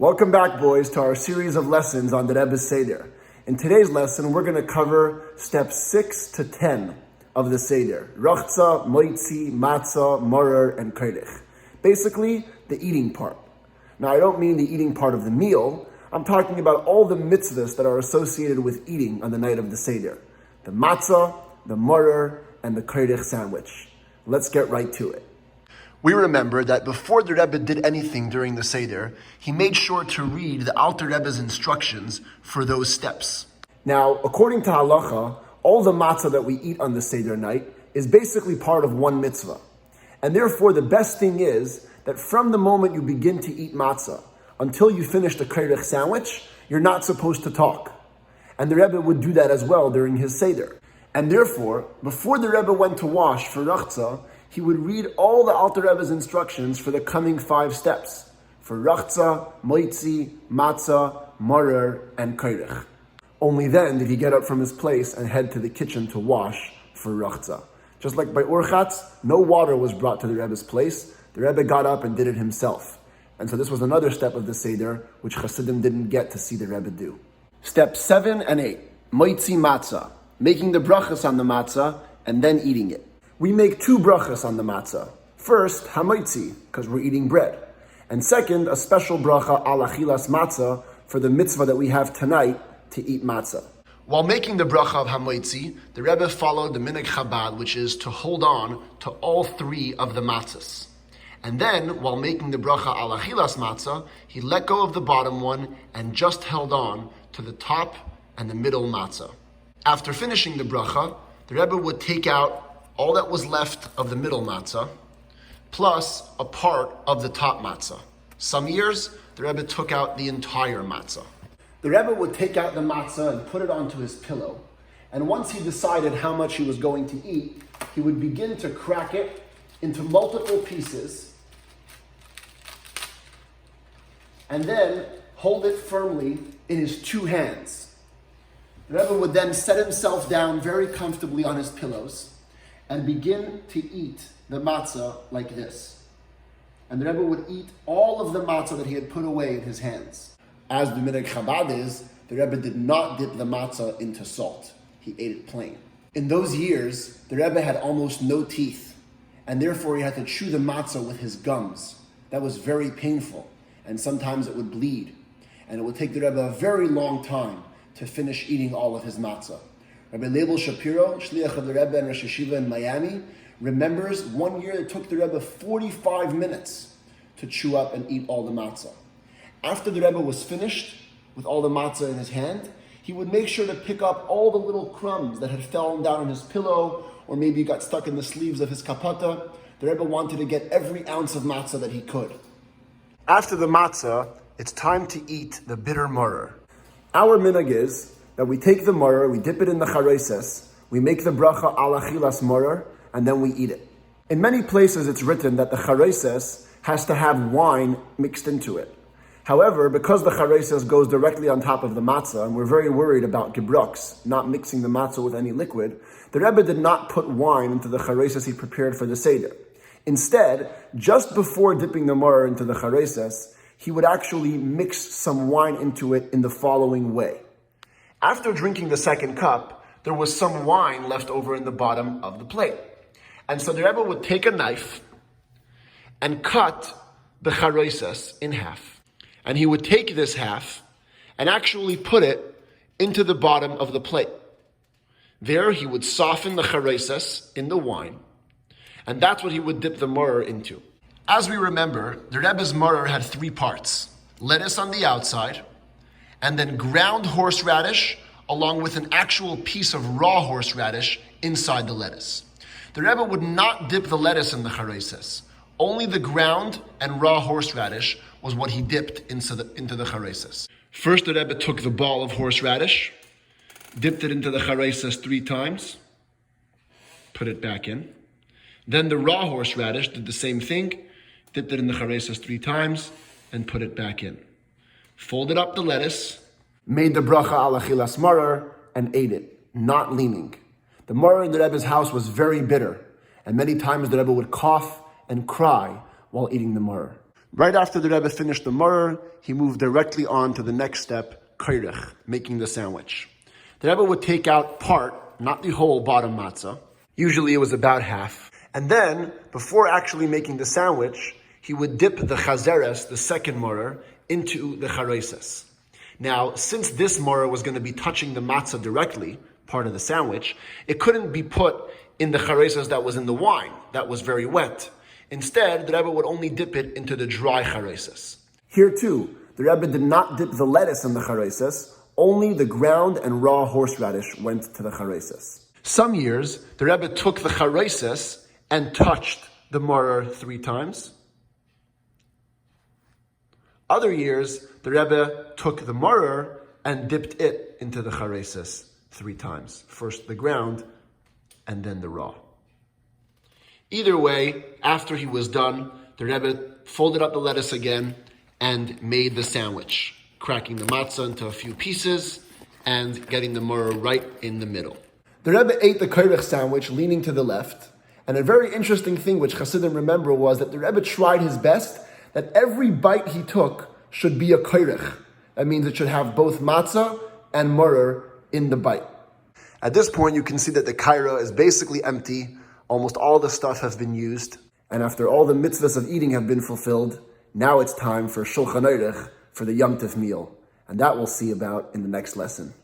Welcome back, boys, to our series of lessons on the Rebbe's Seder. In today's lesson, we're going to cover steps 6 to 10 of the Seder. Rachtzah, Motzi, Matzah, Maror, and Korech. Basically, the eating part. Now, I don't mean the eating part of the meal. I'm talking about all the mitzvahs that are associated with eating on the night of the Seder. The Matzah, the Maror, and the Korech sandwich. Let's get right to it. We remember that before the Rebbe did anything during the Seder, he made sure to read the Alter Rebbe's instructions for those steps. Now, according to halacha, all the matzah that we eat on the Seder night is basically part of one mitzvah. And therefore, the best thing is that from the moment you begin to eat matzah until you finish the Korech sandwich, you're not supposed to talk. And the Rebbe would do that as well during his Seder. And therefore, before the Rebbe went to wash for Rachtzah, he would read all the Alter Rebbe's instructions for the coming 5 steps, for Rachtzah, Motzi, Matzah, Maror, and Korech. Only then did he get up from his place and head to the kitchen to wash for Rachtzah. Just like by Orchatz, no water was brought to the Rebbe's place. The Rebbe got up and did it himself. And so this was another step of the Seder, which Chassidim didn't get to see the Rebbe do. Steps 7 and 8, Motzi Matzah, making the brachas on the matzah and then eating it. We make 2 brachas on the matzah. First, hamotzi, because we're eating bread. And second, a special bracha al achilas matzah for the mitzvah that we have tonight to eat matzah. While making the bracha of hamotzi, the Rebbe followed the minhag Chabad, which is to hold on to all 3 of the matzahs. And then, while making the bracha al achilas matzah, he let go of the bottom one and just held on to the top and the middle matzah. After finishing the bracha, the Rebbe would take out all that was left of the middle matzah, plus a part of the top matzah. Some years, the Rebbe took out the entire matzah. The Rebbe would take out the matzah and put it onto his pillow. And once he decided how much he was going to eat, he would begin to crack it into multiple pieces, and then hold it firmly in his 2 hands. The Rebbe would then set himself down very comfortably on his pillows and begin to eat the matzah like this. And the Rebbe would eat all of the matzah that he had put away in his hands. As the minhag Chabad is, the Rebbe did not dip the matzah into salt. He ate it plain. In those years, the Rebbe had almost no teeth, and therefore he had to chew the matzah with his gums. That was very painful, and sometimes it would bleed. And it would take the Rebbe a very long time to finish eating all of his matzah. Rabbi Leibel Shapiro, Shliach of the Rebbe and Rosh Yeshiva in Miami, remembers one year it took the Rebbe 45 minutes to chew up and eat all the matzah. After the Rebbe was finished with all the matzah in his hand, he would make sure to pick up all the little crumbs that had fallen down on his pillow, or maybe got stuck in the sleeves of his kapata. The Rebbe wanted to get every ounce of matzah that he could. After the matzah, it's time to eat the bitter maror. Our minhag is that we take the maror, we dip it in the charoises, we make the bracha al achilas maror, and then we eat it. In many places it's written that the charoises has to have wine mixed into it. However, because the charoises goes directly on top of the matzah, and we're very worried about gebruks, not mixing the matzah with any liquid, the Rebbe did not put wine into the charoises he prepared for the Seder. Instead, just before dipping the maror into the charoises, he would actually mix some wine into it in the following way. After drinking the second cup, there was some wine left over in the bottom of the plate. And so the Rebbe would take a knife and cut the charoises in half. And he would take this half and actually put it into the bottom of the plate. There he would soften the charoises in the wine, and that's what he would dip the maror into. As we remember, the Rebbe's maror had 3 parts: lettuce on the outside, and then ground horseradish, along with an actual piece of raw horseradish inside the lettuce. The Rebbe would not dip the lettuce in the charoises. Only the ground and raw horseradish was what he dipped into the charoises. First, the Rebbe took the ball of horseradish, dipped it into the charoises 3 times, put it back in. Then the raw horseradish did the same thing, dipped it in the charoises 3 times, and put it back in. Folded up the lettuce, made the bracha al achilas maror, and ate it, not leaning. The maror in the Rebbe's house was very bitter, and many times the Rebbe would cough and cry while eating the maror. Right after the Rebbe finished the Maror, he moved directly on to the next step, Korech, making the sandwich. The Rebbe would take out part, not the whole bottom matzah. Usually it was about half. And then, before actually making the sandwich, he would dip the chazeres, the second Maror, into the charoises. Now, since this Maror was going to be touching the matzah directly, part of the sandwich, it couldn't be put in the charoises that was in the wine, that was very wet. Instead, the Rebbe would only dip it into the dry charoises. Here too, the Rebbe did not dip the lettuce in the charoises, only the ground and raw horseradish went to the charoises. Some years, the Rebbe took the charoises and touched the Maror 3 times. Other years, the Rebbe took the Maror and dipped it into the charoises 3 times. First the ground, and then the raw. Either way, after he was done, the Rebbe folded up the lettuce again and made the sandwich, cracking the matzah into a few pieces and getting the maror right in the middle. The Rebbe ate the Korech sandwich leaning to the left, and a very interesting thing which Hasidim remember was that the Rebbe tried his best that every bite he took should be a Korech. That means it should have both matzah and maror in the bite. At this point, you can see that the kaira is basically empty. Almost all the stuff has been used. And after all the mitzvahs of eating have been fulfilled, now it's time for Shulchan Aruch for the Yom Tov meal. And that we'll see about in the next lesson.